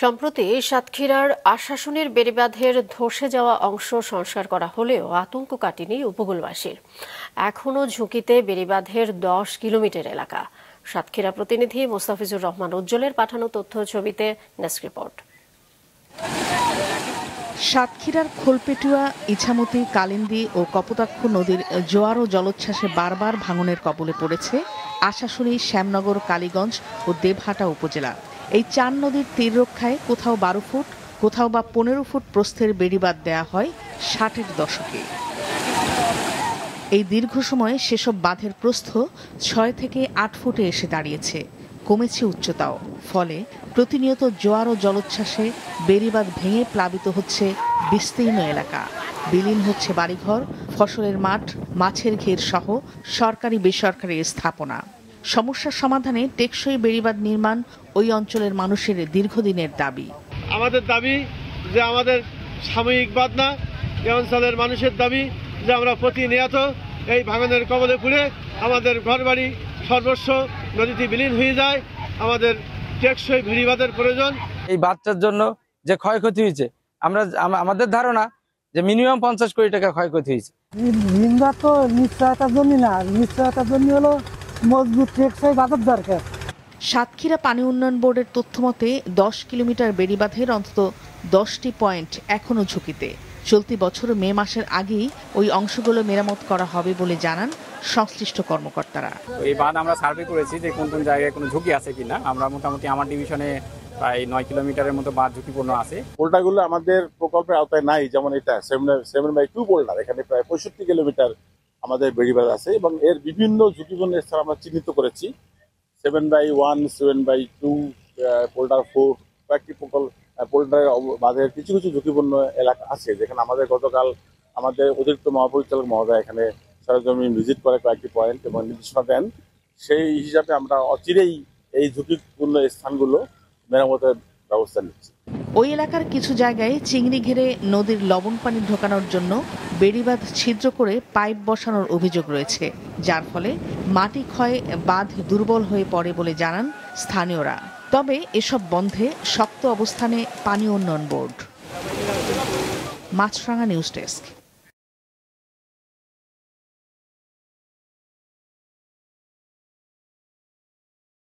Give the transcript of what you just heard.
সম্প্রতি সাতক্ষীরার আশাশুনির বেড়িবাঁধের ধসে যাওয়া অংশ সংস্কার করা হলেও আতঙ্ক কাটেনি উপকূলবাসীর। এখনও ঝুঁকিতে বেড়িবাঁধের 10 কিলোমিটার এলাকা। সাতক্ষীরা প্রতিনিধি মোস্তাফিজুর রহমান উজ্জ্বলের পাঠানো তথ্য ছবিতে ডেস্ক রিপোর্ট। সাতক্ষীরার খোলপেটুয়া, ইছামতি, কালিন্দী ও কপোতাক্ষ নদীর জোয়ার ও জলোচ্ছ্বাসে বারবার ভাঙনের কবলে পড়েছে আশাশুনি, শ্যামনগর, কালীগঞ্জ ও দেবহাটা উপজেলা। এই 4 নদীর তীর রক্ষায় কোথাও 12 ফুট, কোথাও বা 15 ফুট প্রস্থের বেড়িবাঁধ দেয়া হয় 60-এর দশকে। এই দীর্ঘ সময়ে সেসব বাঁধের প্রস্থ 6 থেকে 8 ফুটে এসে দাঁড়িয়েছে। কমেছে উচ্চতাও। ফলে প্রতিনিয়ত জোয়ার ও জলোচ্ছ্বাসে বেড়িবাঁধ ভেঙে প্লাবিত হচ্ছে বিস্তীর্ণ এলাকা। বিলীন হচ্ছে বাড়িঘর, ফসলের মাঠ, মাছের ঘের সহ সরকারি বেসরকারি স্থাপনা। সমস্যার সমাধানে টেকসই বেড়িবাঁধ নির্মাণ ওই অঞ্চলের মানুষের দীর্ঘদিনের দাবি। আমাদের দাবি যে আমাদের সাময়িক বাঁধ না, এই অঞ্চলের মানুষের দাবি যে আমরা প্রতিনিয়ত এই ভাঙনের কবলে পড়ে আমাদের ঘরবাড়ি সর্বস্ব নদীতে বিলীন হয়ে যায়। আমাদের টেকসই বেড়িবাঁধের প্রয়োজন। এই বাঁধটার জন্য যে ক্ষয়ক্ষতি হয়েছে, আমাদের ধারণা যে মিনিমাম 50 কোটি টাকা ক্ষয়ক্ষতি হয়েছে। ঋণদার তো নিশ্চয়তার জন্য না, নিশ্চয়তার জন্য হলো মজবুত টেকসই বাঁধের দরকার। সাতক্ষীরা পানি উন্নয়ন বোর্ডের তথ্য মতে 10 কিলোমিটার বেড়িবাঁধের অন্তত 10টি পয়েন্ট এখনও ঝুঁকিতে। চলতি বছর মে মাসের আগেই ওই অংশগুলো মেরামত করা হবে বলে জানান সংশ্লিষ্ট কর্মকর্তারা। এই বাঁধ আমরা সার্ভে করেছি যে কোন কোন জায়গায় কোনো ঝুঁকি আছে কিনা। আমরা মোটামুটি আমার ডিভিশনে প্রায় 9 কিলোমিটারের মতো বাঁধ ঝুঁকিপূর্ণ আছে। পোল্ডারগুলো আমাদের প্রকল্পের আওতায় নাই, যেমন এটা 7/2 পোল্ডার। এখানে প্রায় 65 কিলোমিটার আমাদের বেড়িবাঁধ আছে এবং এর বিভিন্ন ঝুঁকিপূর্ণ স্থান আমরা চিহ্নিত করেছি। 7/1, 7/2, পোল্ডার 4 কয়েকটি পোল্ডারের বাঁধের কিছু কিছু ঝুঁকিপূর্ণ এলাকা আছে, যেখানে আমাদের গতকাল আমাদের অতিরিক্ত মহাপরিচালক মহোদয় এখানে সরজমিন ভিজিট করে কয়েকটি পয়েন্ট এবং নির্দেশনা দেন। সেই হিসাবে আমরা অচিরেই এই ঝুঁকিপূর্ণ স্থানগুলো মেরামতের ব্যবস্থা নিচ্ছি। ওই এলাকার কিছু জায়গায় চিংড়ি ঘিরে নদীর লবণ পানি ঢোকানোর জন্য বেড়িবাঁধ ছিদ্র করে পাইপ বসানোর অভিযোগ রয়েছে, যার ফলে মাটি ক্ষয়ে বাঁধ দুর্বল হয়ে পড়ে বলে জানান স্থানীয়রা। তবে এসব বন্ধে শক্ত অবস্থানে পানি উন্নয়ন বোর্ড। মাছরাঙা নিউজ ডেস্ক।